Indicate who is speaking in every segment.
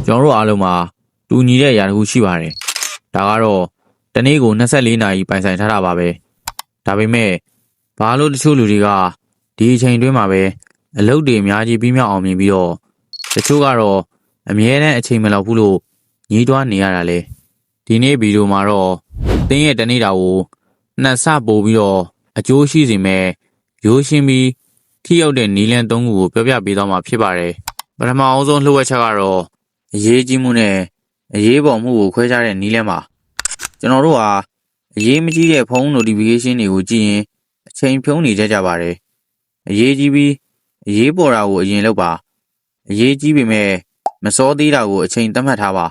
Speaker 1: ကျွန်တော်တို့အားလုံးမှာတူညီတဲ့အရာတစ်ခုရှိပါတယ်ဒါကတော့တနေ့ကို24နာရီပိုင်ဆိုင်ထားတာပါပဲဒါပေမဲ့ဘာလို့တချို့လူတွေကဒီအချိန်တွင်းမှာပဲအလုပ်တွေအများကြီးပြီးမြောက်အောင်မြင်ပြီးတော့တချို့ကတော့အမြဲတမ်းအချိန်မလောက်ဘူးလို့ညှိတွားနေရတာလေဒီနေ့ဗီဒီယိုမှာတော့တင်းရဲ့တနေ့တာကိုနှစ်ဆပို့ပြီးတော့အကျိုးရှိစေမဲ့ရိုးရှင်းပြီးထိရောက်တဲ့နီလန်၃ခုကိုပြောပြပေးသွားမှာဖြစ်ပါတယ်ပထမအဆုံးလှုပ်ဝက်ချက်ကတော့အရေးကြီးမှုနဲ့အရေးပေါ်မှုကိုခွဲခြားတဲ့နီလန်ပါကျွန်တော်တို့ဟာအရေးမကြီးတဲ့ဖုန်း notification တွေကိုကြည့်ရင်အချိန်ဖြုံးနေကြပါတယ်အရေးကြီးပြီးအရေးပေါ်တာကိုအရင်လုပ်ပါအရေးကြီးပေမဲ့မစောသေးတာကိုအချိန်သတ်မှတ်ထားပါ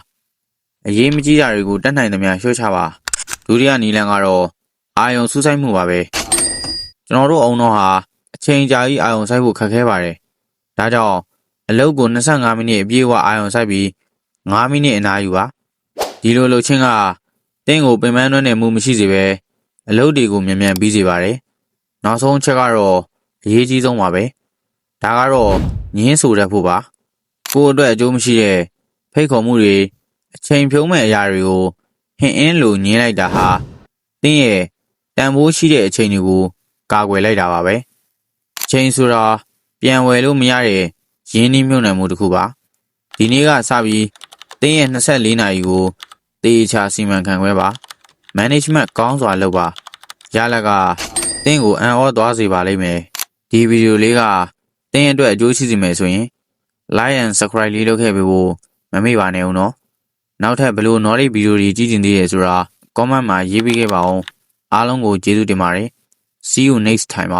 Speaker 1: အရေးမကြီးတာတွေကိုတတ်နိုင်သမျှလျှော့ချပါဒုတိယနီလန်ကတော့အာယုံစူးစိုက်မှုပါပဲကျွန်တော်တို့အုံတော့ဟာအချိန်ကြာကြီးအာယုံစိုက်ဖို့ခက်ခဲပါတယ်ဒါကြောင့်အလုပ်ကို25မိနစ်အပြည့်အဝအာယုံစိုက်ပြီး5မိနစ်အနားယူပါဒီလိုလုပ်ခြင်းကတင်းကိုပင်ပန်းနှွမ်းနယ်မှုမရှိစေပဲအလုပ်တွေကိုမြန်မြန်ပြီးစေပါတယ်နောက်ဆုံးချက်ကတော့အရေးကြီးဆုံးပါပဲဒါကတော့ညင်းဆိုတတ်ဖို့ပါကိုယ့်အတွက်အကျိုးမရှိတဲ့ဖိတ်ခေါ်မှုတွေအချိန်ဖြုံးမဲ့အရာတွေကိုဟင်အင်းလိုညင်းလိုက်တာဟာတင်းရဲ့တန်ဖိုးရှိတဲ့အချိန်တွေကိုကာကွယ်လိုက်တာပါပဲအချိန်ဆိုတာပြန်ဝယ်လို့မရတဲ့ရင်းနှီးမြှုပ်နှံမှုတစ်ခုပါဒီနေ့ကစပြီးတင်းရဲ့24နာရီကိုတေချာစီမံခန့်ခွဲပါ management ကောင်းစွာလုပ်ပါရလကတင်းကိုအံ့ဩသွားစေပါလိမ့်မယ်ဒီဗီဒီယိုလေးကတင်းအတွက်အကျိုးရှိစေမယ်ဆိုရင် like and subscribe လေးလုပ်ခဲ့ပေးဖို့မမေ့ပါနဲ့ဦးနော်နောက်ထပ်ဘယ်လို knowledge ဗီဒီယိုတွေကြည့်ချင်သေးတယ်ဆိုတာ comment မှာရေးပေးခဲ့ပါဦးအားလုံးကိုကျေးဇူးတင်ပါတယ် see you next time